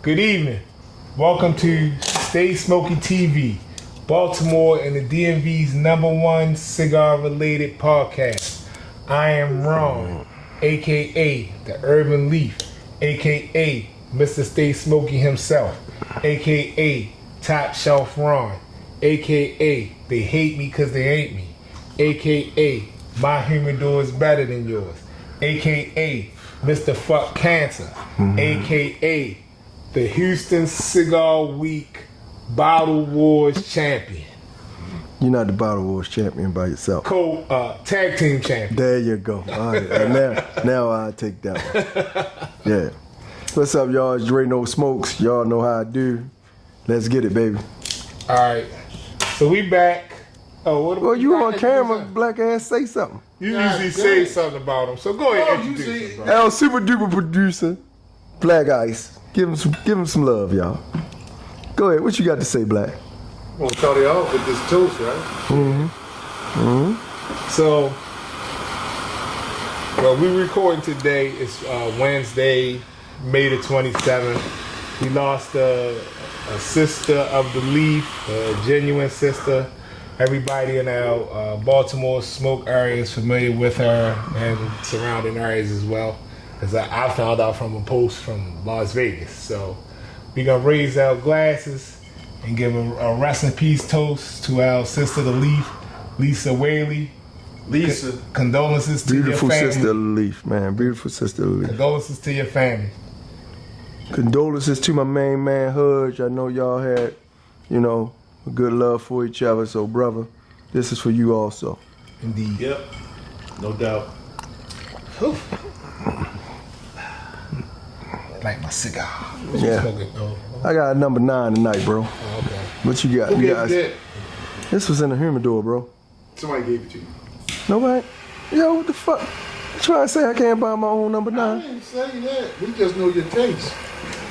Good evening. Welcome to Stay Smokey TV, Baltimore and the DMV's #1 cigar-related podcast. I am Ron, a.k.a. the Urban Leaf, a.k.a. Mr. Stay Smokey himself, a.k.a. Top Shelf Ron, a.k.a. They hate me because they ain't me, a.k.a. My humidor is better than yours, a.k.a. Mr. Fuck Cancer, a.k.a. the Houston Cigar Week Bottle Wars Champion. You're not the Bottle Wars champion by yourself. Tag team champion. There you go. All right. Now I'll take that one. Yeah. What's up, y'all? It's Dre No Smokes. Y'all know how I do. Let's get it, baby. All right. So we back. Well, you on camera, black ass, say something. You usually say something about him. So go ahead and introduce him, bro. El Super Duper Producer, Black Ice. Give him some love, y'all. Go ahead. What you got to say, Black? I'm gonna start it off with this toast, right? So, well, we recording today. It's Wednesday, May the 27th. We lost a sister of the Leaf, a genuine sister. Everybody in our Baltimore smoke area is familiar with her and surrounding areas as well. As I found out from a post from Las Vegas. So we're going to raise our glasses and give a rest in peace toast to our sister, the Leaf, Lisa Whaley. Lisa. Condolences to Beautiful your family. sister of the Leaf, man. Beautiful sister of the Leaf. Condolences to your family. Condolences to my main man, Hudge. I know y'all had, a good love for each other. So, brother, this is for you also. Indeed. Yep. No doubt. Like my cigar. Yeah. I got a #9 tonight, bro. Oh, okay. What you got? Who You gave guys? you that? This was in the humidor, bro. Somebody gave it to you. Nobody? Yo, what the fuck? You trying to say I can't buy my own I #9? didn't say that. We just know your taste.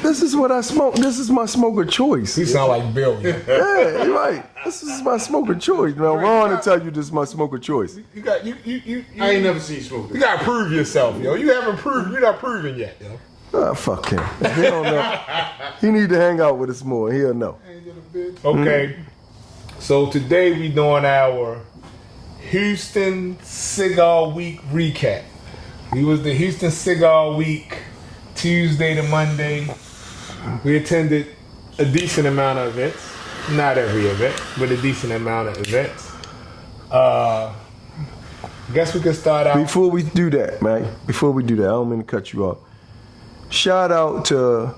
This is what I smoke. This is my smoker choice. You sound like Bill. Yeah, you're right. This is my smoker choice. Now, Ron will tell you this is my smoker choice. You I ain't never seen smoke. You gotta prove yourself, yo. You haven't proved. You're not proven yet, yo. Ah, fuck him. If he don't know. He need to hang out with us more. He'll know. Okay. So today we doing our Houston Cigar Week recap. We was the Houston Cigar Week Tuesday to Monday. We attended a decent amount of events. Not every event, but a decent amount of events. Guess we could start out. Before we do that, man. Before we do that, I don't mean to cut you off. Shout out to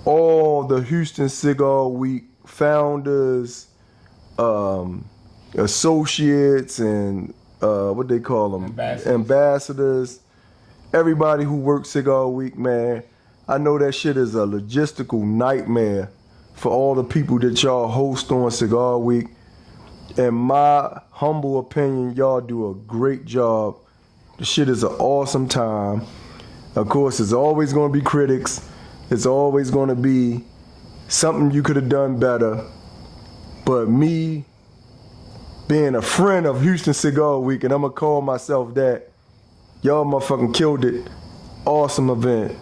all the Houston Cigar Week founders, associates, and what they call them? Ambassadors. Everybody who works Cigar Week, man. I know that shit is a logistical nightmare for all the people that y'all host on Cigar Week. In my humble opinion, y'all do a great job. The shit is an awesome time. Of course, there's always going to be critics. It's always going to be something you could have done better. But me being a friend of Houston Cigar Week, and I'm going to call myself that, y'all motherfucking killed it. Awesome event.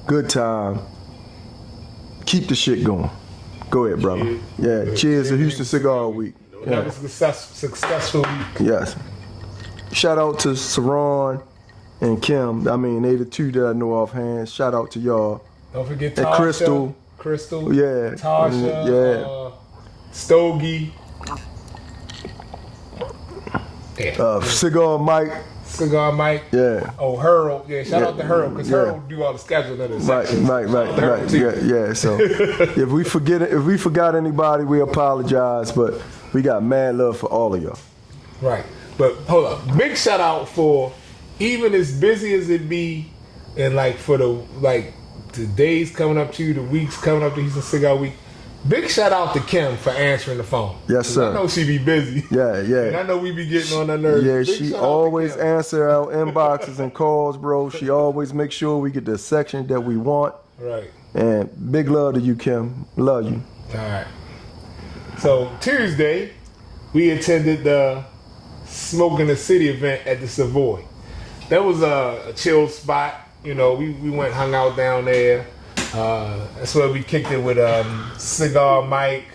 Good time. Keep the shit going. Go ahead, brother. Cheers. Yeah, cheers to Houston Cigar Week. Another successful week. Yes. Shout out to Saron and Kim. I mean, they the two that I know offhand. Shout out to y'all. Don't forget And Tasha, Crystal. Yeah. Tasha. Yeah. Stogie. Cigar Mike. Cigar Mike. Yeah. Oh, Hurl. Yeah, shout out to Hurl, because Yeah. Hurl do all the scheduling of the Right. sections. Yeah. So if we forgot anybody, we apologize. But we got mad love for all of y'all. Right. But hold up. Big shout out for, even as busy as it be, and for the days coming up to, the weeks coming up to Houston Cigar Week. Big shout out to Kim for answering the phone. Yes, sir. I know she be busy. Yeah. And I know we be getting on her nerves. Yeah, Big she shout out to always Kim. answer our inboxes and calls, bro. She always makes sure we get the section that we want. Right. And big love to you, Kim. Love you. All right. So Tuesday, we attended the Smoke in the City event at the Savoy. That was a chill spot. We went hung out down there. That's where we kicked it with Cigar Mike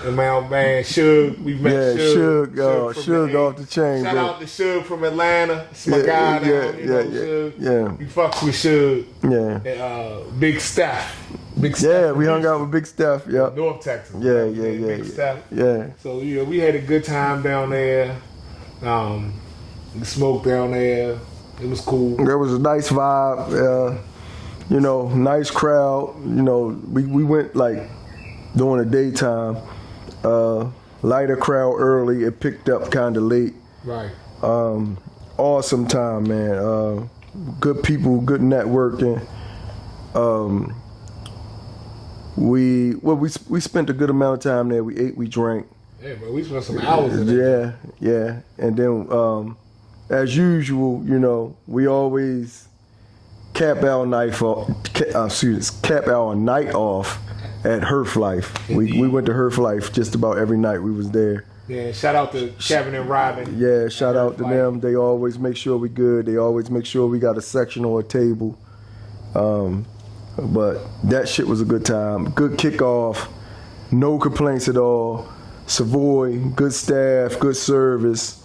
and my old man Suge. We met Suge. Suge off the chain, Shout bro. out to Suge from Atlanta. It's my guy down, Suge. Yeah. We fucks with Suge. Yeah. And, Big Steph. Yeah, we hung out with Big Steph. Yeah. North Texas. Yeah. Big Steph. Yeah. So we had a good time down there. We smoked down there. It was cool. There was a nice vibe. Nice crowd. We went like during the daytime. Lighter crowd early. It picked up kind of late. Right. Awesome time, man. Good people, good networking. We spent a good amount of time there. We ate, we drank. Yeah, but we spent some hours in there. Yeah. And then, as usual, we always cap our night off at Herf Life. We went to Herf Life just about every night we was there. Yeah, shout out to Kevin and Robin. Yeah, shout out to them. They always make sure we good. They always make sure we got a section or a table. But that shit was a good time. Good kickoff. No complaints at all. Savoy, good staff, good service.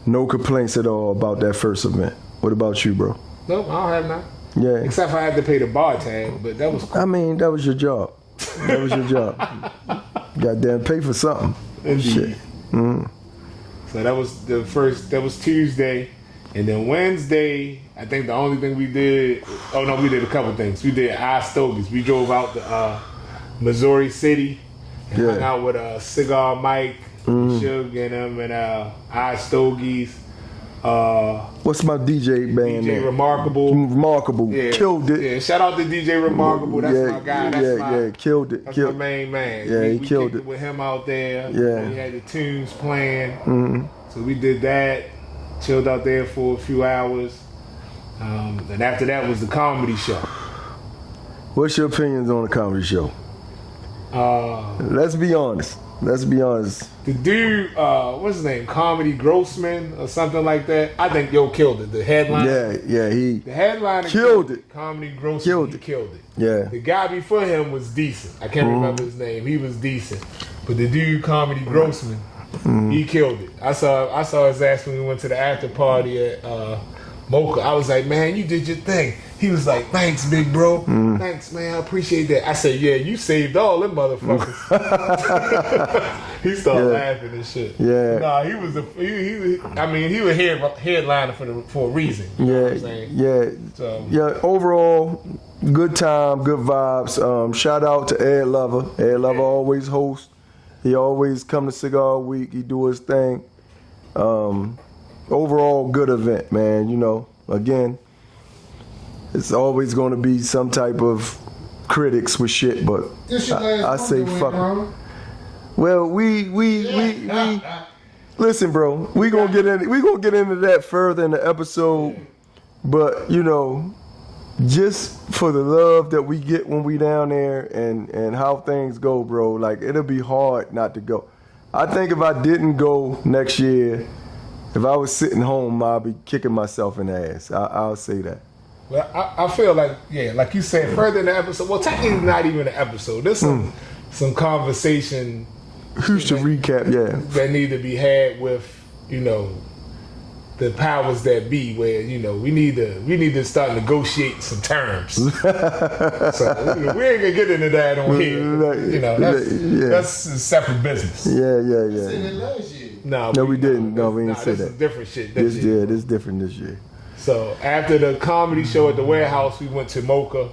No complaints at all about that first event. What about you, bro? Nope, I don't have none. Yeah. Except for I had to pay the bar tag, but that was cool. I mean, that was your job. That was your job. Goddamn, pay for something. Indeed. Shit. Mm. So that was Tuesday. And then Wednesday, I think the only thing we did, we did a couple things. We did I Stogies. We drove out to Missouri City and hung out with Cigar Mike, Suge and them, and I Stogies. What's my DJ band DJ name? Remarkable. Remarkable. Yeah, Killed it. Yeah, shout out to DJ Remarkable. That's my guy. That's killed it. That's my main man. Yeah, we killed kicked it with him out there. Yeah. We had the tunes playing. So we did that. Chilled out there for a few hours. And after that was the comedy show. What's your opinions on the comedy show? Let's be honest. The dude, what's his name? Comedy Grossman or something like that. I think killed it. The headliner. He The headliner killed it. Comedy Grossman Killed it. killed it. Yeah. The guy before him was decent. I can't remember his name. He was decent. But the dude, Comedy Grossman, he killed it. I saw his ass when we went to the after party at Mocha. I was like, man, you did your thing. He was like, thanks, big bro. Thanks, man. I appreciate that. I said, yeah, you saved all them motherfuckers. He started laughing and shit. Yeah. Nah, he was headliner for a reason. You know what I'm saying? So, overall, good time, good vibes. Shout out to Ed Lover. Ed Lover always hosts. He always come to Cigar Week. He do his thing. Overall, good event, man. Again, it's always going to be some type of critics with shit, but I say fuck it. Well, we listen, bro. We gonna get into that further in the episode, but just for the love that we get when we down there and how things go, bro. Like, it'll be hard not to go. I think if I didn't go next year, if I was sitting home, I'd be kicking myself in the ass. I'll say that. Well, I feel like, like you said, further in the episode. Well, technically not even an episode. There's some conversation. Who's to recap? Yeah, that need to be had with the powers that be. Where we need to start negotiating some terms. So we ain't gonna get into that on here. That's a separate business. Yeah. No, we didn't. No, we didn't say that. This is different shit this year. This is different this year. So after the comedy show at the warehouse, we went to Mocha,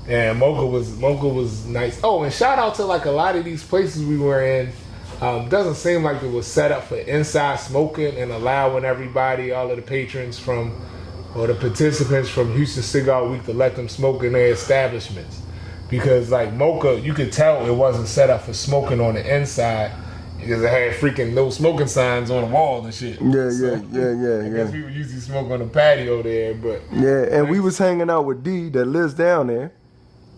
and Mocha was nice. Oh, and shout out to like a lot of these places we were in. Doesn't seem like it was set up for inside smoking and allowing everybody, all of the patrons or the participants from Houston Cigar Week to let them smoke in their establishments. Because like Mocha, you could tell it wasn't set up for smoking on the inside. Because it had freaking no smoking signs on the wall and shit. Yeah. I guess people usually smoke on the patio there, but... Yeah, and we was hanging out with Dee that lives down there.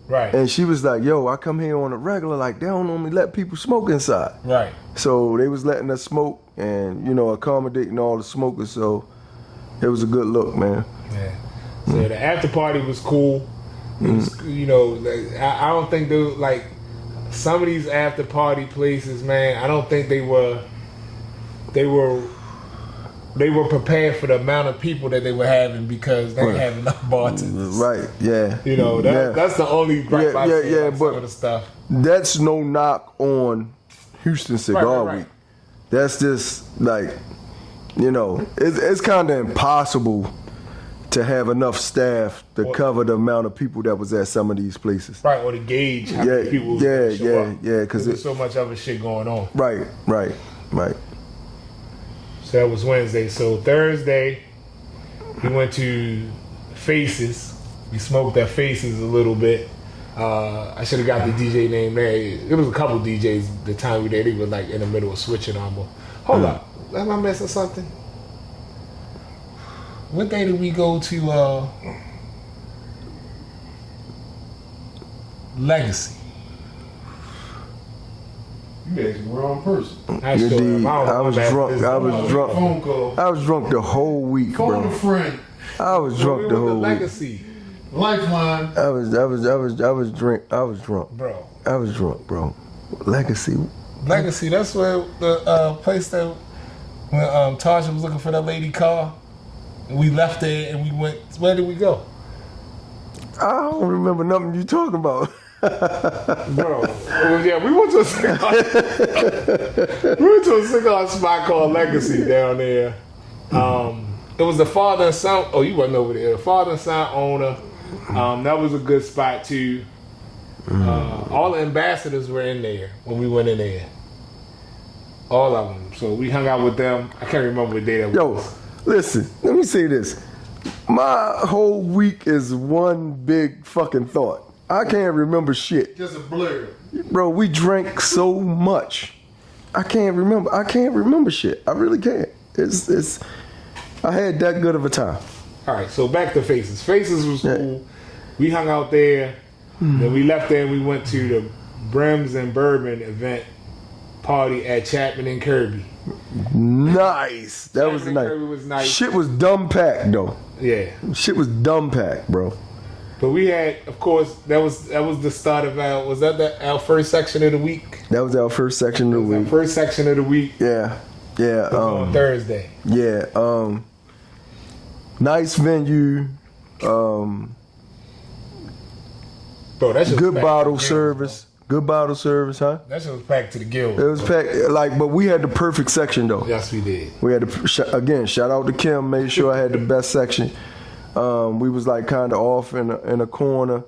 Right. And she was like, yo, I come here on a regular, like, they don't normally let people smoke inside. Right. So they was letting us smoke and, accommodating all the smokers, so it was a good look, man. Yeah. So the after party was cool. It you know, like, I don't think they like some of these after party places, man. I don't think they were prepared for the amount of people that they were having because they didn't have enough bartenders. Right, yeah. You know, that's the only gripe I see about some of the stuff. That's no knock on Houston Cigar Right. Week. That's just like, you know, it's kind of impossible to have enough staff to cover the amount of people that was at some of these places. Right, or to gauge how many people was gonna show up. because there's so much other shit going on. Right. So that was Wednesday. So Thursday, we went to Faces. We smoked at Faces a little bit. I should have got the DJ name there. It was a couple DJs the time we did. They were like in the middle of switching almost. Hold up. Am I missing something? What day did we go to Legacy? You asked the wrong person. I was drunk. Phone call. I was drunk the whole week, Phone a bro. friend. I was drunk the whole week. Legacy. Lifeline. I was drunk, Bro. I was drunk, bro. Legacy. Legacy, that's where the place that when Tasha was looking for that lady car, and we left there and we went. Where did we go, I don't remember nothing you talking about. bro? Yeah, we went to a cigar. We went to a cigar spot called Legacy down there. It was the father and son. Oh, you wasn't over there. The father and son owner. That was a good spot too. All the ambassadors were in there when we went in there. All of them. So we hung out with them. I can't remember what day that was. Yo, listen, let me say this. My whole week is one big fucking thought. I can't remember shit. Just a blur. Bro, we drank so much. I can't remember shit. I really can't. It's I had that good of a time. All right, so back to Faces. Faces was cool. We hung out there. Then we left there and we went to the Brims and Bourbon event party at Chapman and Kirby. Nice. That was Chapman and nice. Kirby was nice. Shit was dumb packed though. Yeah. Shit was dumb packed, bro. But we had, of course, that was the start of our first section of the week? That was our first section of the Our week. first section of the week Yeah. on Thursday. Yeah. Nice venue. Bro, that shit Good was packed bottle to the service. Good bottle service, huh? gills, bro. That shit was packed to the gills. It was packed, but we had the perfect section though. Yes, we did. We had again. Shout out to Kim. Made sure I had the best section. We was like kind of off in a corner.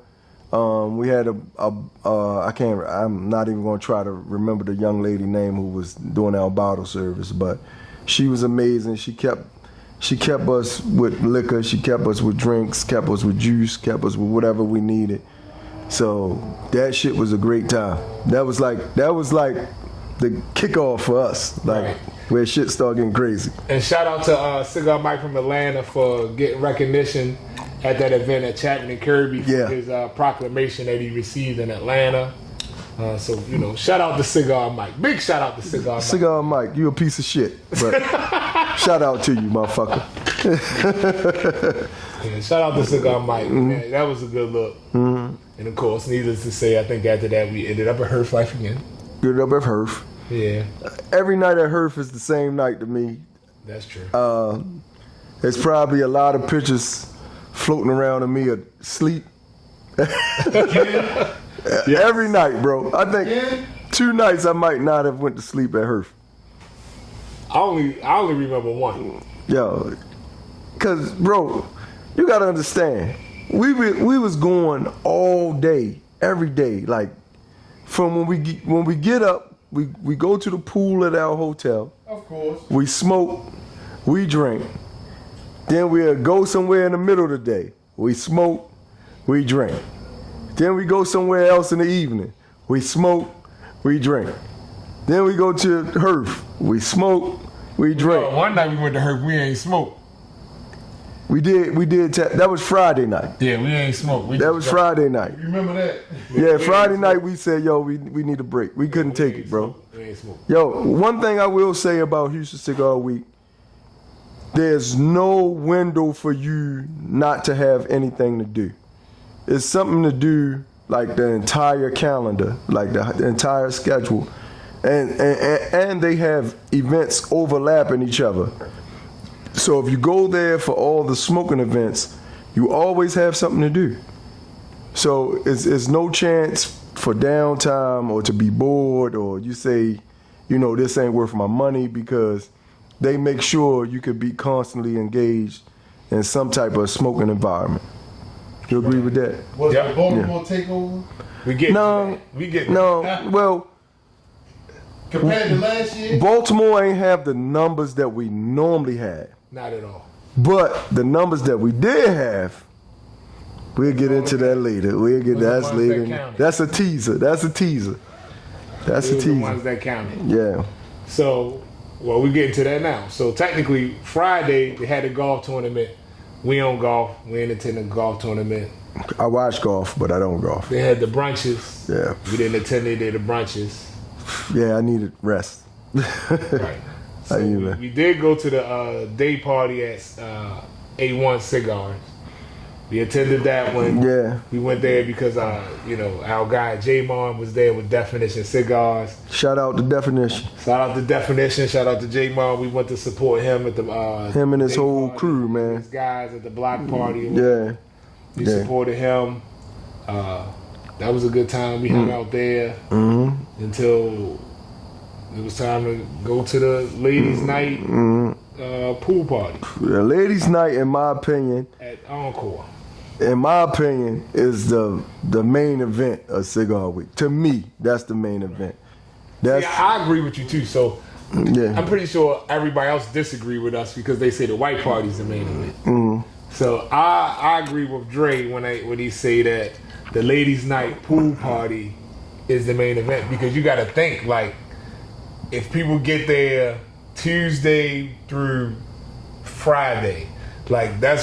We had I'm not even gonna try to remember the young lady name who was doing our bottle service, but she was amazing. She kept us with liquor. She kept us with drinks. Kept us with juice. Kept us with whatever we needed. So that shit was a great time. That was like the kickoff for us, like Right. where shit started getting crazy. And shout out to Cigar Mike from Atlanta for getting recognition at that event at Chapman and Kirby for Yeah. his proclamation that he received in Atlanta. So, you know, shout out to Cigar Mike. Big shout out to Cigar Mike. Cigar Mike, you a piece of shit, but shout out to you, motherfucker. Yeah, shout out to Cigar Mike. Man, that was a good look. And of course, needless to say, I think after that we ended up at Herf Life again. Good up at Herf. Yeah, Every night at Herf is the same night to me. that's true. There's probably a lot of pictures floating around of me asleep. Every night, bro. I think 2 nights I might not have went to sleep at Herf. I only remember one. Yo, cause bro, you gotta understand, we was going all day, every day. Like from when we get up, we go to the pool at our hotel. Of course. We smoke, we drink. Then we'll go somewhere in the middle of the day. We smoke, we drink. Then we go somewhere else in the evening. We smoke, we drink. Then we go to Herf. We smoke, we drink. One night we went to Herf, we ain't smoke. We did. That was Friday night. Yeah, we ain't smoke. That was Friday night. Remember that? Yeah, Friday night we said, yo, we need a break. We couldn't take it, bro. We ain't smoke. Yo, one thing I will say about Houston Cigar Week, there's no window for you not to have anything to do. it's something to do like the entire calendar, like the entire schedule, and they have events overlapping each other. So if you go there for all the smoking events, you always have something to do. So it's no chance for downtime or to be bored or you say, this ain't worth my money, because they make sure you could be constantly engaged in some type of smoking environment. You agree with that? Was the Baltimore takeover? We get Well, compared to last year? Baltimore ain't have the numbers that we normally had. Not at all. But the numbers that we did have, we'll get into that later. We'll get that's later. That's a teaser. That's a teaser. That's a teaser. The ones that counted. Yeah. So, well, we get into that now. So technically, Friday they had a golf tournament. We don't golf. We ain't attend a golf tournament. I watch golf, but I don't golf. They had the brunches. Yeah. We didn't attend any of the brunches. Yeah, I needed rest. Right. So we did go to the day party at A1 Cigars. We attended that one. Yeah. We went there because our guy J-Mon was there with Definition Cigars. Shout out to Definition. Shout out to Definition. Shout out to J-Mon. We went to support him at the him and his whole party, crew, man. His guys at the block party. Yeah. We supported him. That was a good time. We hung out there until it was time to go to the ladies' night pool party. The ladies' night, in my opinion, at Encore. In my opinion, is the main event of Cigar Week. To me, that's the main event. I agree with you too. So yeah. I'm pretty sure everybody else disagree with us because they say the white party's the main event. So I agree with Dre when he say that the ladies' night pool party is the main event, because you got to think, like, if people get there Tuesday through Friday, like that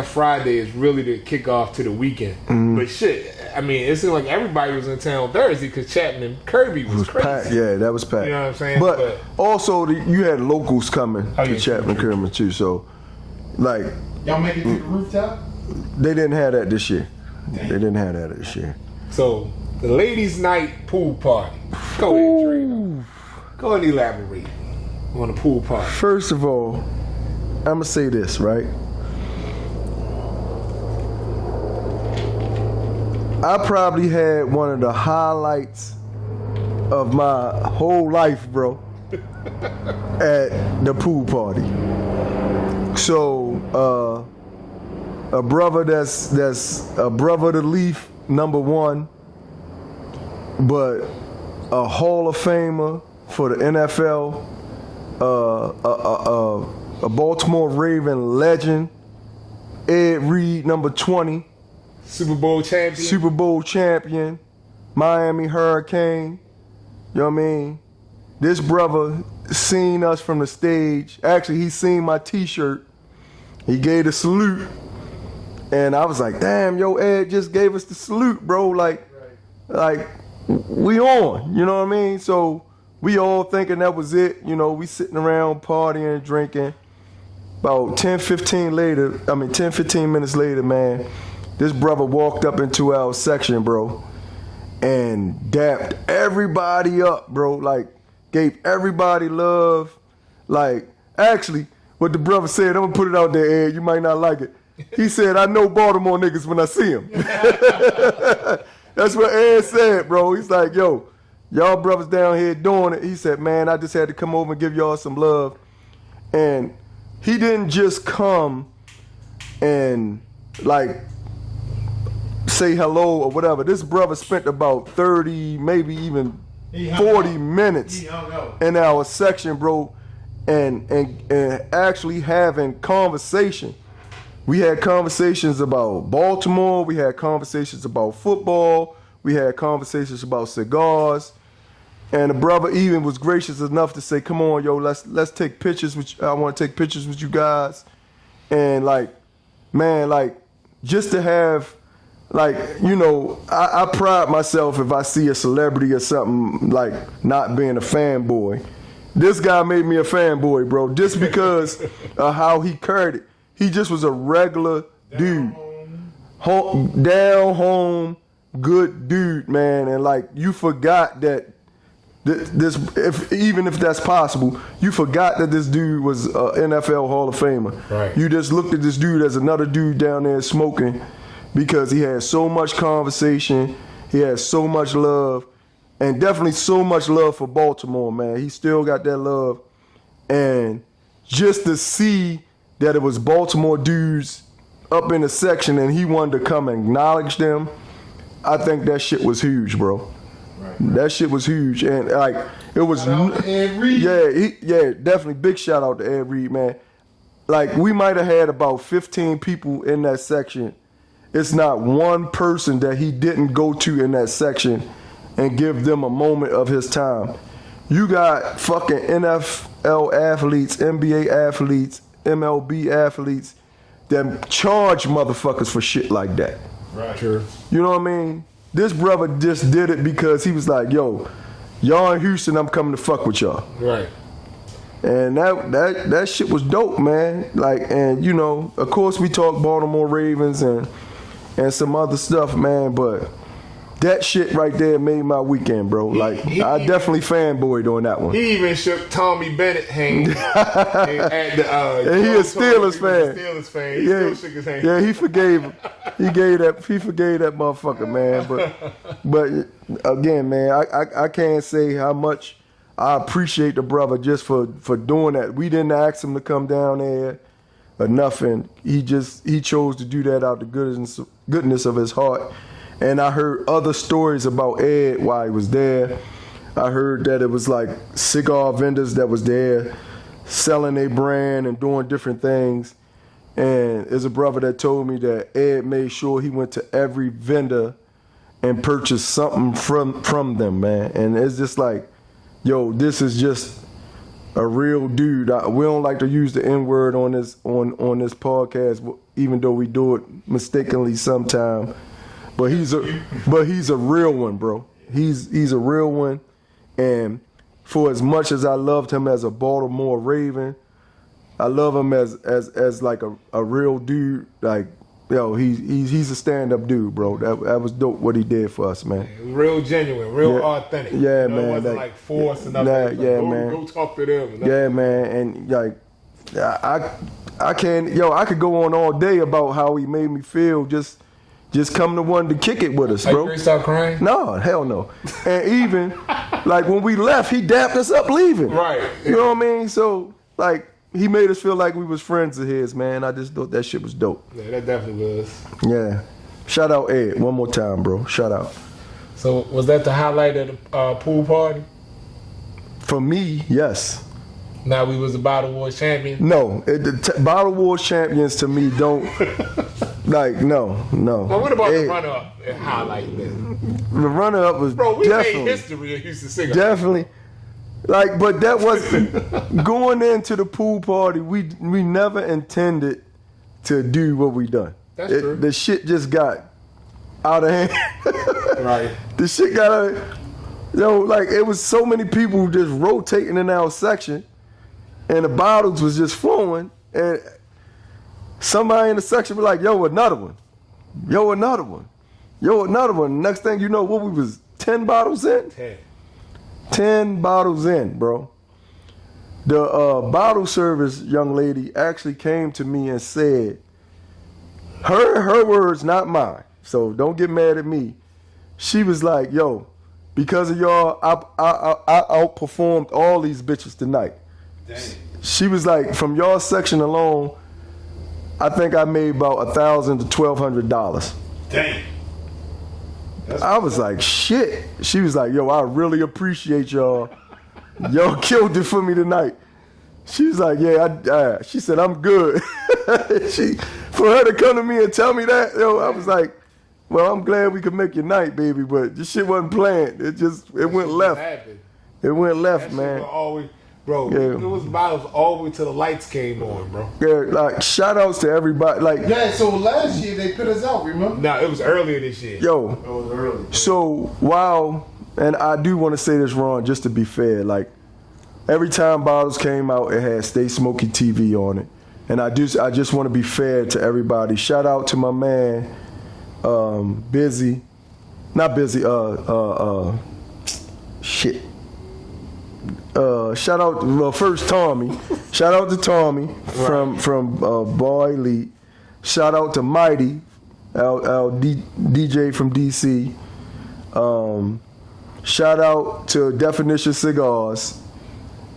Friday is really the kickoff to the weekend. But shit, I mean, it seemed like everybody was in town Thursday because Chapman and Kirby was crazy. Packed. Yeah, that was packed. You know what I'm saying? But also, you had locals coming to Chapman and Kirby too. So, like, y'all make it to the rooftop? They didn't have that this year. Damn. They didn't have that this year. So the ladies' night pool party. Go ahead, Dre. Go and elaborate on the pool party. First of all, I'm gonna say this, right? I probably had one of the highlights of my whole life, bro, at the pool party. So, a brother that's a brother to Leaf, #1, but a Hall of Famer for the NFL, a Baltimore Raven legend, Ed Reed, #20, Super Bowl champion, Miami Hurricane. You know what I mean? This brother seen us from the stage. Actually, he seen my T-shirt. He gave the salute. And I was like, damn, yo, Ed just gave us the salute, bro. Like, we on. You know what I mean? So we all thinking that was it. You know, we sitting around partying, drinking. About 10-15 minutes later, man, this brother walked up into our section, bro, and dapped everybody up, bro. Like, gave everybody love. Like, actually, what the brother said, I'm gonna put it out there, Ed, you might not like it. He said, I know Baltimore niggas when I see them. That's what Ed said, bro. He's like, yo, y'all brothers down here doing it. He said, man, I just had to come over and give y'all some love. And he didn't just come and, like, say hello or whatever. This brother spent about 30, maybe even 40 minutes in our section, bro, and actually having conversation. We had conversations about Baltimore. We had conversations about football. We had conversations about cigars. And the brother even was gracious enough to say, come on, yo, let's take pictures with you. I want to take pictures with you guys. And, like, man, like, just to have, like, you know, I pride myself if I see a celebrity or something, like, not being a fanboy. This guy made me a fanboy, bro, just because of how he carried it. He just was a regular dude. down home, good dude, man. And like you forgot that even if that's possible, you forgot that this dude was an NFL Hall of Famer. Right. You just looked at this dude as another dude down there smoking because he had so much conversation, he had so much love, and definitely so much love for Baltimore, man. He still got that love. And just to see that it was Baltimore dudes up in the section and he wanted to come and acknowledge them, I think that shit was huge, bro. Right. That shit was huge. And like it was Ed Reed. Yeah, definitely big shout out to Ed Reed, man. Like we might have had about 15 people in that section. It's not one person that he didn't go to in that section and give them a moment of his time. You got fucking NFL athletes, NBA athletes, MLB athletes that charge motherfuckers for shit like that. Right. Sure. You know what I mean? This brother just did it because he was like, yo, y'all in Houston, I'm coming to fuck with y'all. Right. And that shit was dope, man. Like, and you know, of course we talk Baltimore Ravens and some other stuff, man, but that shit right there made my weekend, bro. Like, I definitely fanboyed on that one. He even shook Tommy Bennett hand at the. And he a Steelers fan. Steelers fan. He still shook his hand. Yeah, he forgave him. He forgave that motherfucker, man. But again, man, I can't say how much I appreciate the brother just for doing that. We didn't ask him to come down there or nothing. He chose to do that out the goodness of his heart. And I heard other stories about Ed while he was there. I heard that it was like cigar vendors that was there selling their brand and doing different things. And there's a brother that told me that Ed made sure he went to every vendor and purchased something from them, man. And it's just like, yo, this is just a real dude. We don't like to use the N-word on this podcast, even though we do it mistakenly sometime. But he's a real one, bro. He's a real one. And for as much as I loved him as a Baltimore Raven, I love him as like a real dude. Like, yo, he's a stand-up dude, bro. That was dope what he did for us, man. Real genuine, real authentic. Yeah, man. It wasn't like forced and nothing. Man. Go talk to them. Yeah, man. And like, I could go on all day about how he made me feel just come to one to kick it with us, bro. Like you start crying? No, hell no. And even like when we left, he dapped us up leaving. Right. You know what I mean? So like he made us feel like we was friends of his, man. I just thought that shit was dope. Yeah, that definitely was. Yeah. Shout out Ed one more time, bro. Shout out. So was that the highlight of the pool party? For me, yes. Now we was the Bottle Wars champion? No. Bottle Wars champions to me don't like, no. Now what about the runner-up and highlight this? The runner-up was Bro, we definitely, made history at Houston Cigar. Definitely. Like, but that was going into the pool party. We never intended to do what we done. That's true. The shit just got out of hand. Right. The shit got out of, like it was so many people just rotating in our section, and the bottles was just flowing, and somebody in the section was like, "Yo, another one. Yo, another one. Yo, another one." Next thing you know, what we was 10 bottles in. 10 bottles in, bro. The bottle service young lady actually came to me and said, her words, not mine, so don't get mad at me. She was like, yo, because of y'all, I outperformed all these bitches tonight. Dang. She was like, from y'all section alone, I think I made about $1,000 to $1,200. Dang. I was like, shit. She was like, yo, I really appreciate y'all. Y'all killed it for me tonight. She was like, yeah, she said, I'm good. For her to come to me and tell me that, yo, I was like, well, I'm glad we could make your night, baby, but this shit wasn't planned. It went left. It went left, man. Bro, yeah. It was bottles all the way till the lights came on, bro. Yeah, like shout outs to everybody. Like, yeah, so last year they put us out, remember? No, it was earlier this year. Yo, it was early. So wow, and I do want to say this, Ron, just to be fair. Like every time bottles came out, it had Stay Smokey TV on it, and I just want to be fair to everybody. Shout out to my man Busy, not busy. Shit. Shout out, well, first Tommy. Shout out to Tommy from Bar Elite. Shout out to Mighty, our DJ from DC. Shout out to Definition Cigars.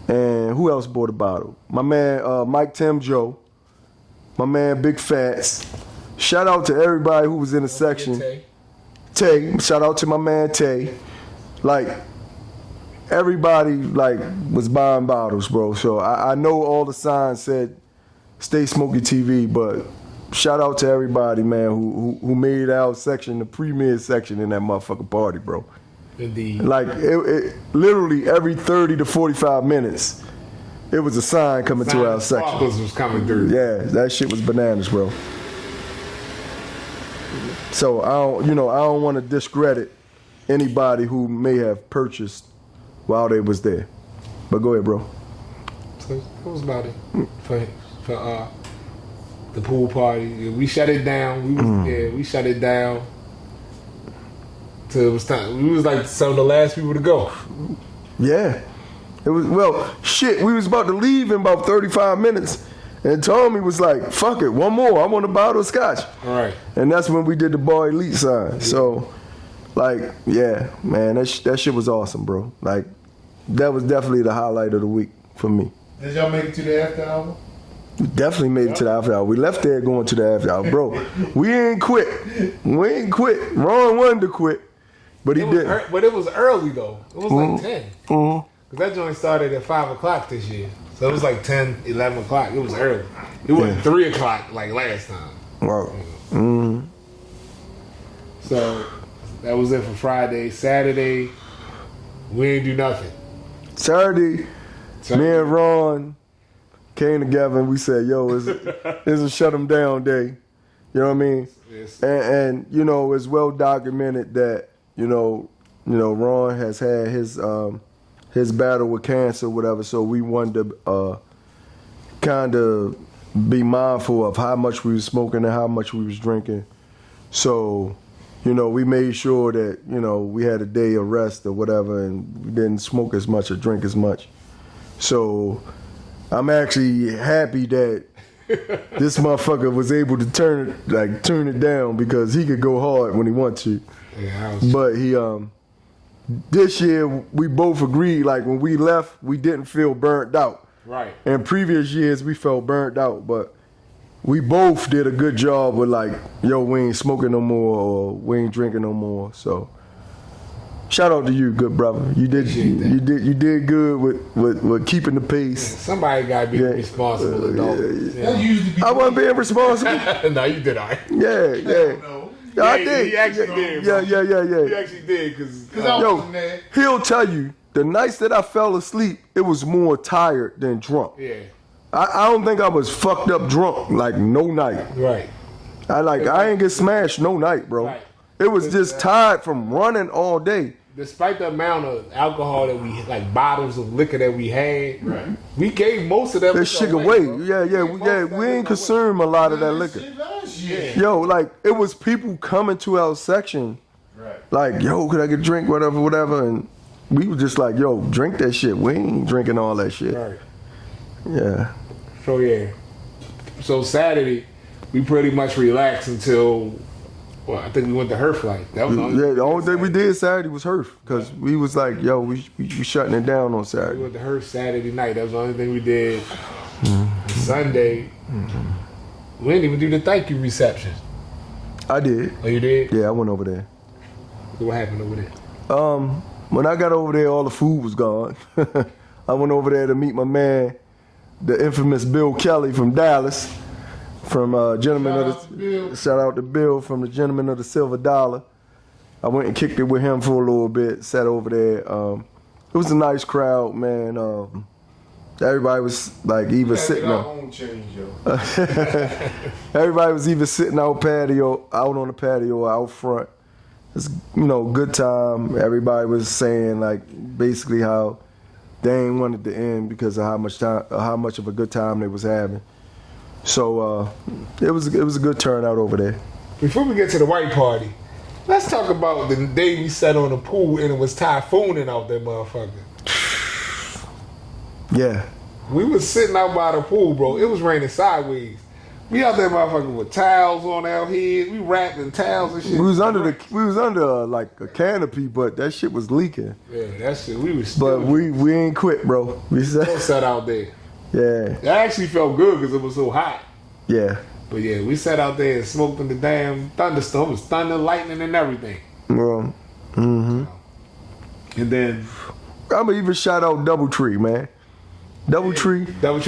And who else bought a bottle? My man Mike Tim Joe. My man Big Fats. Shout out to everybody who was in the section. Tay. Shout out to my man Tay. Like, everybody like was buying bottles, bro. So I know all the signs said Stay Smokey TV, but shout out to everybody, man, who made our section the premier section in that motherfucking party, bro. Indeed. Like it literally every 30 to 45 minutes, it was a sign coming to our section. Sparkles was coming through. Yeah, that shit was bananas, bro. So I don't want to discredit anybody who may have purchased while they was there. But go ahead, bro. So that was about it for the pool party. We shut it down. We shut it down till it was time. We was like some of the last people to go. Yeah. It was, well, shit, we was about to leave in about 35 minutes. And Tommy was like, fuck it, one more. I want a bottle of scotch. All right. And that's when we did the Bar Elite sign. So, like, yeah, man, that shit was awesome, bro. Like, that was definitely the highlight of the week for me. Did y'all make it to the after hour? We definitely made it to the after hour. We left there going to the after hour. Bro, we ain't quit. We ain't quit. Ron wanted to quit, but he didn't. But it was early, though. It was like 10. Mm-hmm. Because that joint started at 5 o'clock this year. So it was like 10, 11 o'clock. It was early. It wasn't 3 o'clock like last time. Wow. Mm-hmm. So that was it for Friday. Saturday, we didn't do nothing. Saturday, me and Ron came together and we said, yo, it's a shut them down day. You know what I mean? Yes. And you know, it's well documented that, you know, Ron has had his battle with cancer or whatever, so we wanted to kind of be mindful of how much we was smoking and how much we was drinking. So, you know, we made sure that, you know, we had a day of rest or whatever and we didn't smoke as much or drink as much. So I'm actually happy that this motherfucker was able to turn it down because he could go hard when he wanted to. Yeah, but he this year we both agreed, like when we left, we didn't feel burnt out. Right. In previous years we felt burnt out, but we both did a good job with like, yo, we ain't smoking no more or we ain't drinking no more. So shout out to you, good brother. You did good with keeping the pace. Somebody gotta be responsible adult. I wasn't being responsible. No, you did all right. Yeah, I did. He actually did. Yeah. He actually did because he'll tell you the nights that I fell asleep, it was more tired than drunk. Yeah. I don't think I was fucked up drunk like no night. Right. I ain't get smashed no night, bro. Right. It was just tired from running all day. Despite the amount of alcohol that we like bottles of liquor that we had, we gave most of that shit away. We ain't consumed a lot of that liquor. Yo, like it was people coming to our section, like, yo, could I get a drink, whatever, and we were just like, yo, drink that shit. We ain't drinking all that shit. Right. Yeah. So Saturday, we pretty much relaxed until. Well, I think we went to Herf like that was the only thing we did Saturday was Herf because we was like, yo, we shutting it down on Saturday. We went to Herf Saturday night. That was the only thing we did. Sunday, we didn't even do the thank you reception. I did. Oh, you did? Yeah, I went over there. So what happened over there? When I got over there, all the food was gone. I went over there to meet my man, the infamous Bill Kelly from Dallas. From shout out to Bill from the Gentleman of the Silver Dollar. I went and kicked it with him for a little bit, sat over there. It was a nice crowd, man. Everybody was like either sitting everybody was either sitting out on the patio or out front. It's, good time. Everybody was saying like basically how they ain't wanted to end because of how much of a good time they was having. So it was a good turnout over there. before we get to the white party, let's talk about the day we sat on the pool and it was typhooning out there, motherfucker. Yeah. We was sitting out by the pool, bro. It was raining sideways. We out there, motherfucker, with towels on our heads. We wrapped in towels and shit. We was under like a canopy, but that shit was leaking. Yeah, that shit. We was. But we ain't quit, bro. We sat out there. Yeah. It actually felt good because it was so hot. Yeah. But yeah, we sat out there and smoked in the damn thunderstorm. It was thunder, lightning, and everything. Well, And then I'ma even shout out Doubletree, man. Doubletree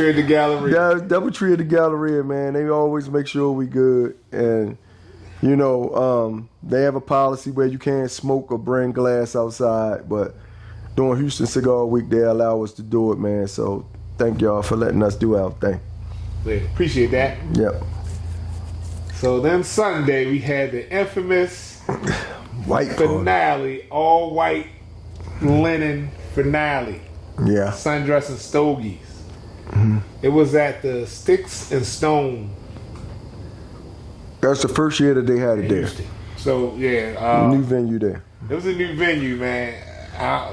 at the gallery. Yeah, Doubletree at the Galleria, man. They always make sure we good. And, you know, they have a policy where you can't smoke or bring glass outside. But during Houston Cigar Week, they allow us to do it, man. So thank y'all for letting us do our thing. Yeah, appreciate that. Yep. So then Sunday, we had the infamous White finale, all white linen finale. Yeah. Sundress and Stogies. It was at the Sticks and Stone. That's the first year that they had it there. So yeah, New venue there. it was a new venue, man.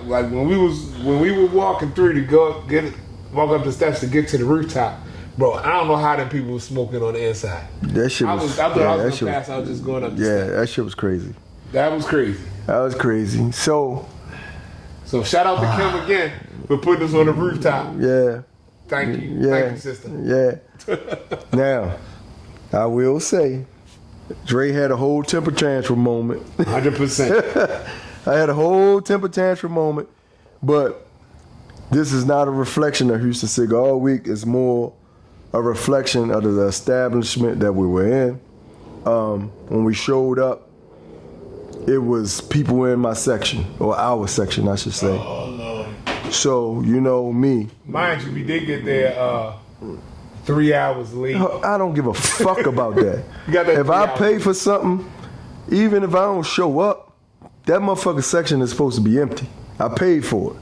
Like when we were walking through to walk up the steps to get to the rooftop, bro. I don't know how them people was smoking on the inside. That shit was. I thought I was gonna pass out just going up the steps. That shit was crazy. That was crazy. That was crazy. So shout out to Kim again for putting us on the rooftop. yeah. Thank you. Yeah. Thank you, sister. Yeah. Now, I will say, Dre had a whole temper tantrum moment. 100%. I had a whole temper tantrum moment, but this is not a reflection of Houston Cigar Week. It's more a reflection of the establishment that we were in. When we showed up, it was people in my section, or our section, I should say. Oh, Lord. So, you know me. Mind you, we did get there 3 hours late. I don't give a fuck about that. You got that If 3 I hours pay late. for something, even if I don't show up, that motherfucking section is supposed to be empty. I paid for it.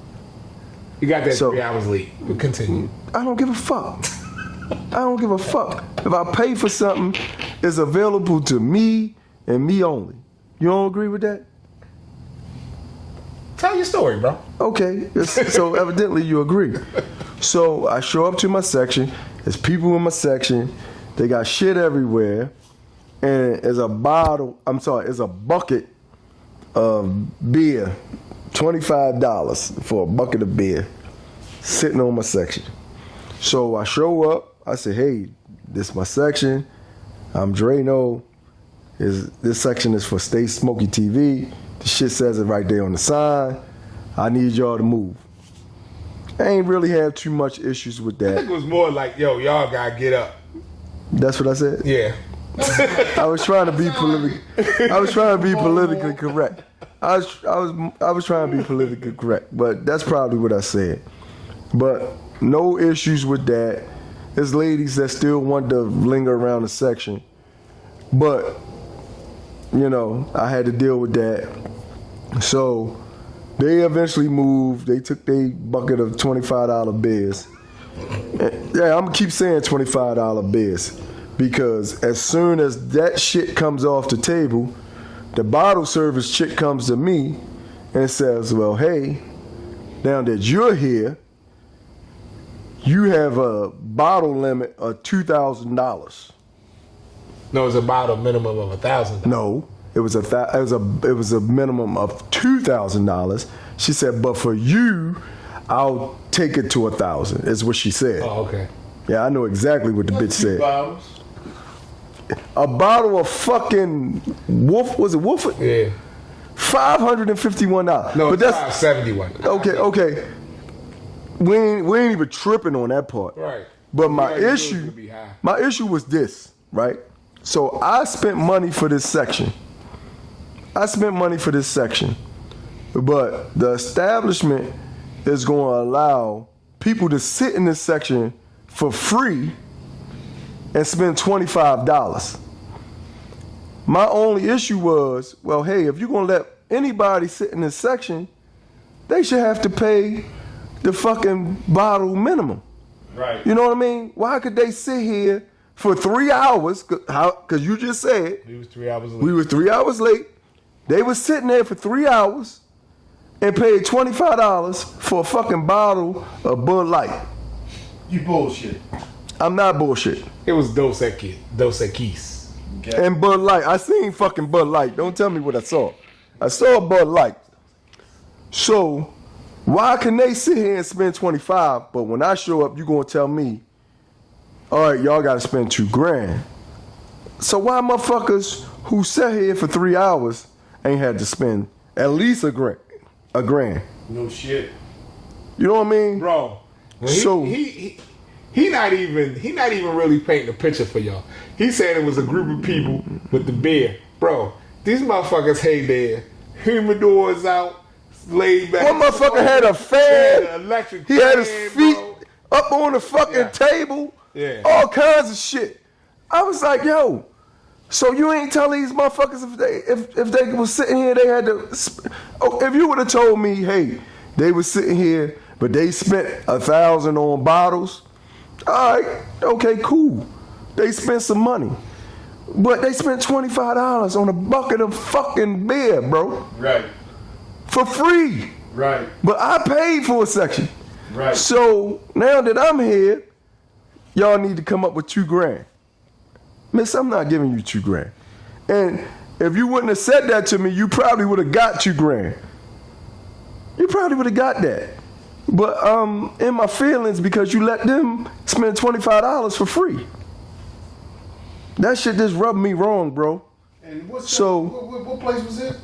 You got that So- 3 hours late. But continue. I don't give a fuck. I don't give a fuck. If I pay for something, it's available to me and me only. You don't agree with that? Tell your story, bro. Okay, so evidently you agree. So I show up to my section. There's people in my section. They got shit everywhere. And it's a bucket of beer. $25 for a bucket of beer sitting on my section. So I show up. I say, hey, this is my section. I'm Drano. This section is for Stay Smokey TV. The shit says it right there on the sign. I need y'all to move. I ain't really have too much issues with I think that. it was more like, yo, y'all gotta get up. That's what I said? Yeah. I was trying to be politically correct. I was trying to be politically correct, but that's probably what I said. But no issues with that. There's ladies that still want to linger around the section. But, you know, I had to deal with that. So they eventually moved. They took their bucket of $25 beers. Yeah, I'm gonna keep saying $25 beers because as soon as that shit comes off the table, the bottle service chick comes to me and says, well, hey, now that you're here, you have a bottle limit of $2,000. No, it's about a minimum of $1,000. No, it was a minimum of $2,000. She said, but for you, I'll take it to $1,000. Is what she said. Oh, okay. Yeah, I know exactly what the bitch said. A bottle of fucking Wolf, was it Wolf? Yeah. $551. No, but it's that's $571. okay. We ain't even tripping on that part. Right. But my Yeah, it's issue, gonna be high. my issue was this, right? So I spent money for this section. But the establishment is going to allow people to sit in this section for free and spend $25. My only issue was, well, hey, if you're going to let anybody sit in this section, they should have to pay the fucking bottle minimum. Right. You know what I mean? Why could they sit here for 3 hours, because you just said We was 3 hours late. we were 3 hours late. They was sitting there for 3 hours and paid $25 for a fucking bottle of Bud Light. You bullshit. I'm not bullshit. It was Dos Equis. Okay. And Bud Light. I seen fucking Bud Light. Don't tell me what I saw. I saw Bud Light. So, why can they sit here and spend 25, but when I show up, you gonna tell me, all right, y'all gotta spend $2,000. So why motherfuckers who sat here for 3 hours ain't had to spend at least $1,000? No shit. You know what I mean? Bro. So- He not even really painting a picture for y'all. He said it was a group of people with the beer. Bro, these motherfuckers had their humidors out, laid back. One motherfucker had a fan. Had an electric He had his fan, feet bro. up on the fucking table. Yeah. All kinds of shit. I was like, yo, so you ain't tell these motherfuckers if they was sitting here, they had to. If you would have told me, hey, they was sitting here, but they spent $1,000 on bottles. All right, okay, cool. They spent some money, but they spent $25 on a bucket of fucking beer, bro, Right. for free. Right. But I paid for a section. Right. So now that I'm here, y'all need to come up with $2,000. Miss, I'm not giving you $2,000. And if you wouldn't have said that to me, you probably would have got $2,000. You probably would have got that. But in my feelings, because you let them spend $25 for free. That shit just rubbed me wrong, bro. And what's So- what place was it?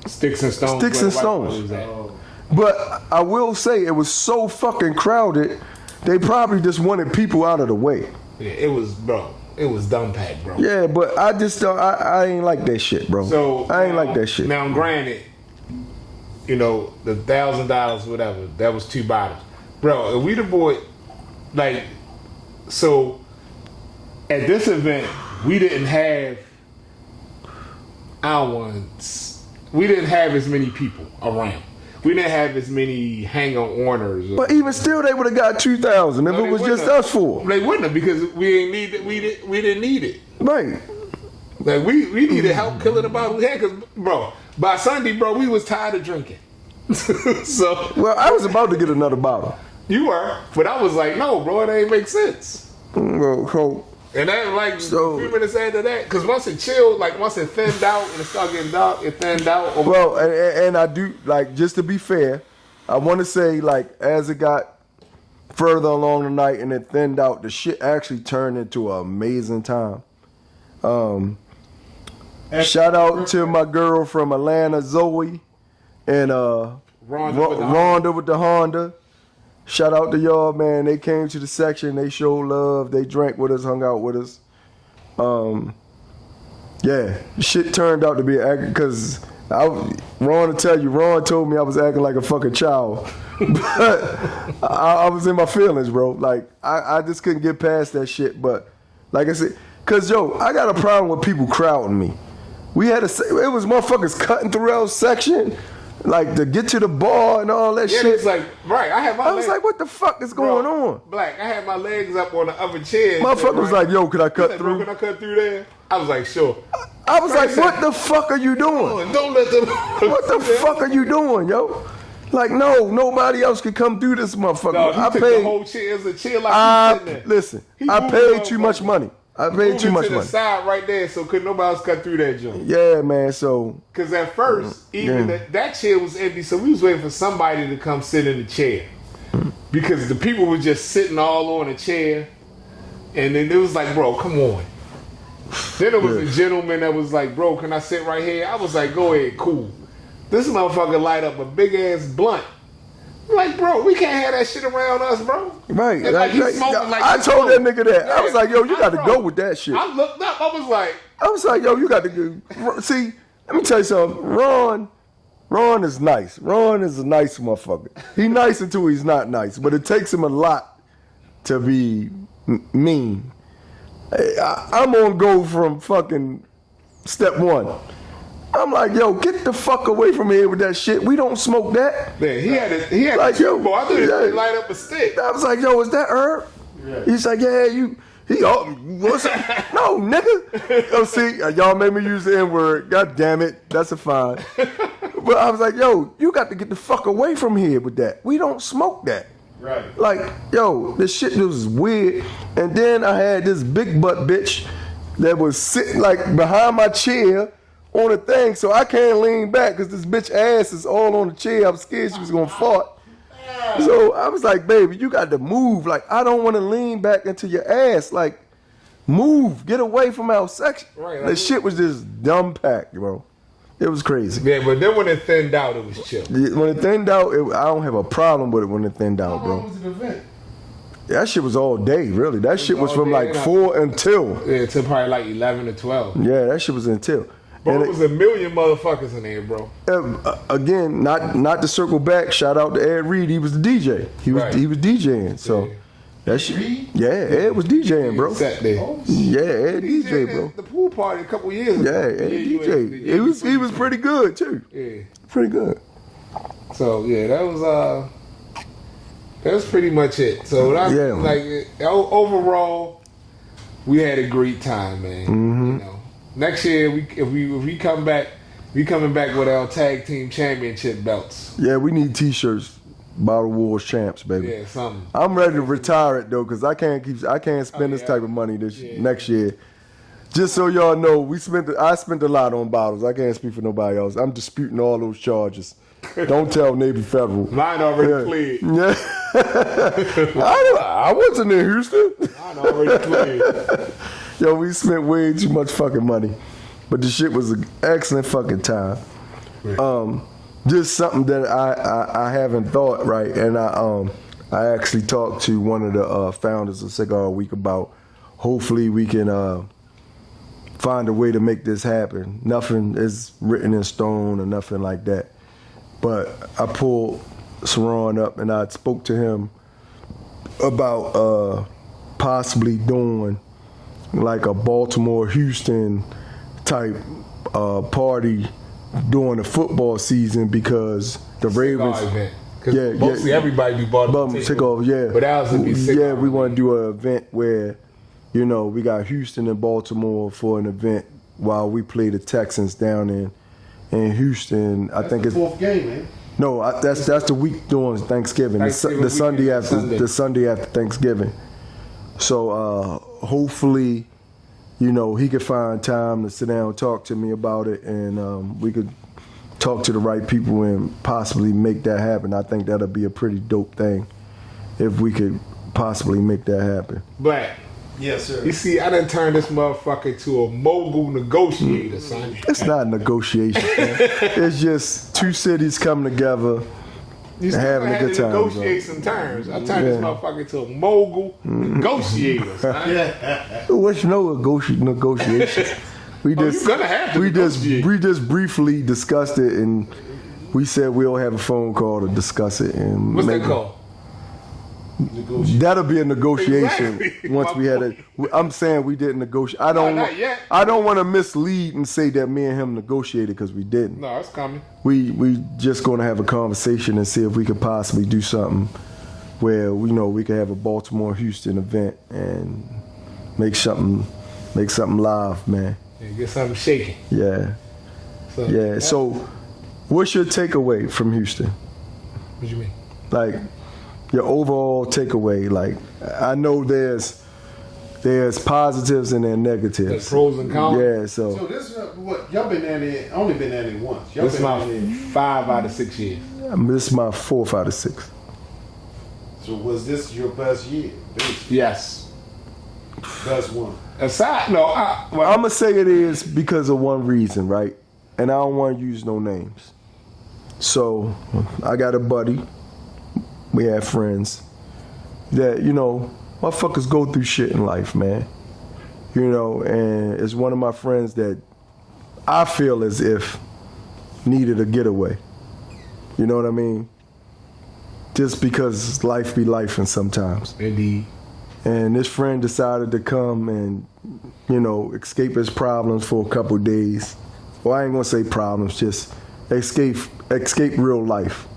Sticks and Stones. Sticks and where the white Stones. boy was at. Oh. But I will say it was so fucking crowded, they probably just wanted people out of the way. Yeah, it was, bro. It was dumb packed, bro. Yeah, but I just don't. I ain't like that shit, bro. So I ain't now- like that shit. Now, granted, you know, the $1,000, whatever, that was 2 bottles, bro. If we the boy, like, so at this event, we didn't have our ones. We didn't have as many people around. We didn't have as many hang-on-orners. But even still, they would have got 2,000 if No, it they was wouldn't just have. us four. They wouldn't have, because we ain't need it. We didn't need it. Right. Like we needed help killing the bottle we had, cause bro, by Sunday, bro, we was tired of drinking. So Well, I was about to get another bottle. you were, but I was like, no, bro, it ain't make sense. Well, And then like So- a few minutes after that, cause once it chilled, like once it thinned out and it started getting dark, it thinned out. well, and I do like, just to be fair, I want to say, like, as it got further along the night and it thinned out, the shit actually turned into an amazing time. Shout out to my girl from Atlanta, Zoe, and Rhonda with the Honda. Shout out to y'all, man. They came to the section. They showed love. They drank with us, hung out with us. Yeah, shit turned out to be because Ron told me I was acting like a fucking child. But I was in my feelings, bro. Like, I just couldn't get past that shit. But like I said, because, yo, I got a problem with people crowding me. It was motherfuckers cutting through our section, like, to get to the bar and all that Yeah, shit. it's like, right, I had my I was like, what the fuck is going on? Black, I had my legs up on the other chair. Motherfucker was like, yo, could I cut He's like, bro, through? can I cut through there? I was like, sure. I was like, what the fuck are you doing? Don't let them. What the fuck are you doing, yo? Like, no, nobody else could come through this motherfucker. No, he I took paid. the whole chair. It was a chair like he sitting there. Listen, He I moved paid it too over. much money. I paid Moved too it much to the money. side right there, so could nobody else cut through that joint. Yeah, man. So Because at first, even that chair was empty, so we was waiting for somebody to come sit in the chair. Because the people were just sitting all on the chair, and then it was like, bro, come on. Then there was a gentleman that was like, bro, can I sit right here? I was like, go ahead, cool. This motherfucker light up a big ass blunt. I'm like, bro, we can't have that shit around us, bro. right, And like, he smoking like I he told that smoking. nigga that. I Yeah. was like, yo, you got to Bro, go with that shit. I looked up, I was like, Yo, you got to go. See, let me tell you something. Ron is nice. Ron is a nice motherfucker. He nice until he's not nice, but it takes him a lot to be mean. I'm on go from fucking step one. I'm like, yo, get the fuck away from here with that shit. We don't smoke that. man, he had Like, a yo, boy. I thought he yeah. light up a stick. I was like, yo, is that herb? Yeah. He's like, yeah, you What's up? No, nigga. Oh, see, y'all made me use the N-word. God damn it. That's a fine. But I was like, yo, you got to get the fuck away from here with that. We don't smoke that. Right. Like, yo, this shit was weird. And then I had this big butt bitch that was sitting like behind my chair on a thing, so I can't lean back because this bitch ass is all on the chair. I'm scared she was gonna fart. So I was like, baby, you got to move. Like, I don't want to lean back into your ass. Like, move, get away from our section. Right, That shit was just dumb packed, bro. It was crazy. Yeah, but then when it thinned out, it was chill. When it thinned out, I don't have a problem with it when it thinned out, How bro. long was the event? That shit was all day, really. That shit was all from day, like yeah. 4 until. Yeah, to probably like 11 or 12. Yeah, that shit was until. Bro, And it was a million motherfuckers in there, bro. again, not to circle back. Shout out to Ed Reed. He was the DJ. He was Right. DJing. So Yeah. that shit. Yeah, Ed was DJing, bro. Sat there. Yeah, Ed DJ, bro. The pool party a couple years ago. Yeah, Ed DJ. He was pretty good too. Yeah. Pretty good. So yeah, that was pretty much it. So overall, we had a great time, man. Mm-hmm. You know, next year if we come back, we coming back with our tag team championship belts. Yeah, we need T-shirts. Bottle Wars champs, baby. Yeah, something. I'm ready to retire it though, cause I can't spend this yeah. type of money next year. Just so y'all know, I spent a lot on bottles. I can't speak for nobody else. I'm disputing all those charges. Don't tell Navy Federal. Mine already cleared. Yeah. I wasn't in Houston. Mine already cleared. Yo, we spent way too much fucking money, but the shit was an excellent fucking time. Right. Just something that I haven't thought, right? And I actually talked to one of the founders of Cigar Week about hopefully we can find a way to make this happen. Nothing is written in stone or nothing like that. But I pulled Saran up and I spoke to him about possibly doing like a Baltimore-Houston type party during the football season because the Ravens. Mostly everybody be Baltimore. Yeah. But ours would be cigar. Yeah, we want to do an event where, you know, we got Houston and Baltimore for an event while we play the Texans down in Houston. I think the it's fourth game, man. No, that's the week during Thanksgiving. The Sunday after Thanksgiving. So hopefully, you know, he could find time to sit down and talk to me about it, and we could talk to the right people and possibly make that happen. I think that'll be a pretty dope thing if we could possibly make that happen. Black. Yes, sir. You see, I done turned this motherfucker to a mogul negotiator, son. It's not negotiation, man. It's just two cities coming together You and still having a had good to time. negotiate some terms. I turned this motherfucker to a mogul negotiator, son. What's no negotiation? We just you're gonna have to negotiate. we just briefly discussed it, and we said we'll have a phone call to discuss it. And What's maybe that called? that'll be a negotiation Exactly. once we had it. I'm saying we didn't negotiate. I don't. not yet. I don't want to mislead and say that me and him negotiated because we didn't. No, it's coming. We just going to have a conversation and see if we could possibly do something where we could have a Baltimore Houston event and make something live, man. Yeah, get something shaking. Yeah. So, what's your takeaway from Houston? What you mean? Like, your overall takeaway. Like, I know there's positives and there's negatives. There's pros and cons. Yeah. So So this is what y'all been down there. Only been down there once. Y'all This is been my down there. 5 out of 6 years. this is my 4th out of 6. So was this your best year? Yes. Best one. Aside, no. I'm gonna say it is because of one reason, right? And I don't want to use no names. So I got a buddy. We have friends that motherfuckers go through shit in life, man. And it's one of my friends that I feel as if needed a getaway. You know what I mean? Just because life be life and sometimes. Indeed. And this friend decided to come and, escape his problems for a couple days. Well, I ain't gonna say problems, just escape real life.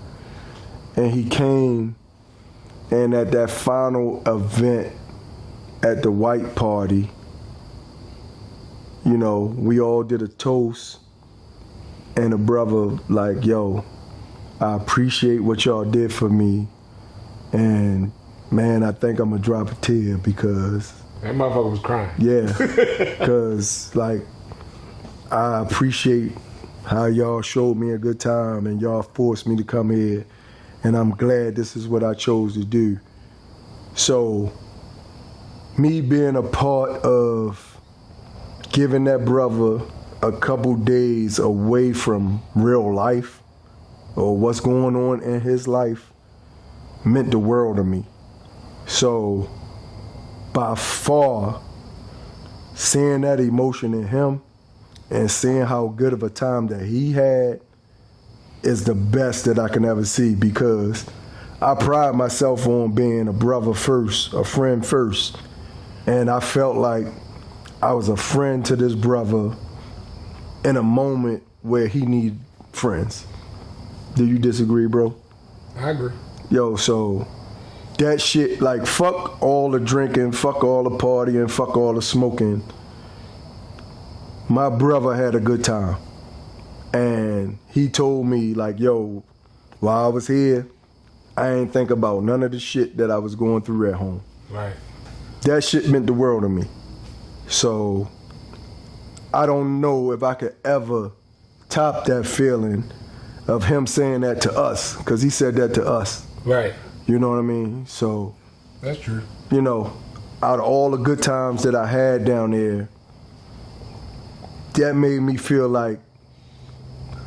And he came, and at that final event, at the white party, you know, we all did a toast, and a brother like, yo, I appreciate what y'all did for me, and man, I think I'm gonna drop a tear because that motherfucker was crying. Yeah, because like I appreciate how y'all showed me a good time and y'all forced me to come here, and I'm glad this is what I chose to do. So me being a part of giving that brother a couple days away from real life or what's going on in his life meant the world to me. So by far, seeing that emotion in him and seeing how good of a time that he had is the best that I can ever see, because I pride myself on being a brother first, a friend first. And I felt like I was a friend to this brother in a moment where he needed friends. Do you disagree, bro? I agree. Yo, so that shit, like, fuck all the drinking, fuck all the partying, fuck all the smoking. My brother had a good time. And he told me, like, yo, while I was here, I ain't think about none of the shit that I was going through at home. Right. That shit meant the world to me. So I don't know if I could ever top that feeling of him saying that to us, because he said that to us. Right. You know what I mean? So that's true. You know, out of all the good times that I had down there, that made me feel like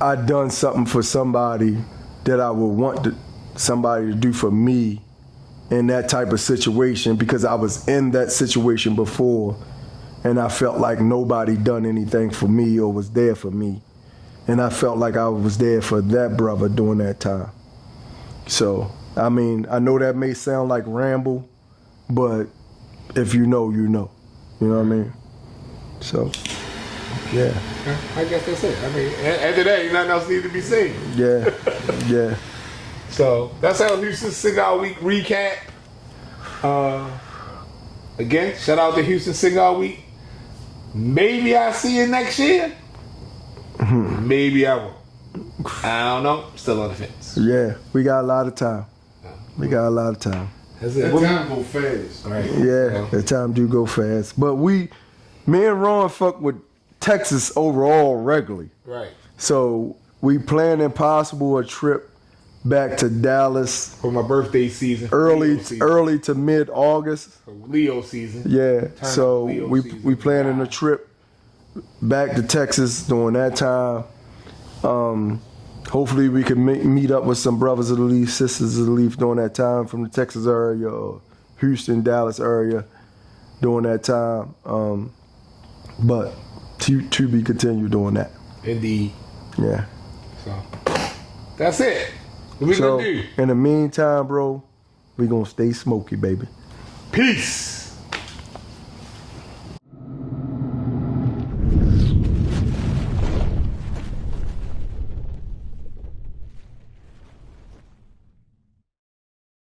I done something for somebody that I would want somebody to do for me in that type of situation, because I was in that situation before and I felt like nobody done anything for me or was there for me. And I felt like I was there for that brother during that time. So, I mean, I know that may sound like ramble, but if you know, you know. You know what I mean? So, yeah. I guess that's it. I mean, after that, nothing else needs to be said. Yeah, yeah. So, that's our Houston Cigar Week recap. Again, shout out to Houston Cigar Week. Maybe I'll see you next year. Maybe I won't. I don't know. Still on the fence. Yeah, we got a lot of time. We got a lot of time. That's it. That time go fast. Right. Yeah, the time do go fast. But me and Ron fuck with Texas overall regularly. Right. So we planning possible a trip back to Dallas for my birthday season. Early to mid-August. Leo season. Yeah. So we planning a trip back to Texas during that time. Hopefully we can meet up with some brothers of the Leaf, sisters of the Leaf during that time from the Texas area or Houston, Dallas area during that time. But to be continued doing that. Indeed. Yeah. So that's it. What we gonna do? In the meantime, bro, we gonna stay smoky, baby. Peace.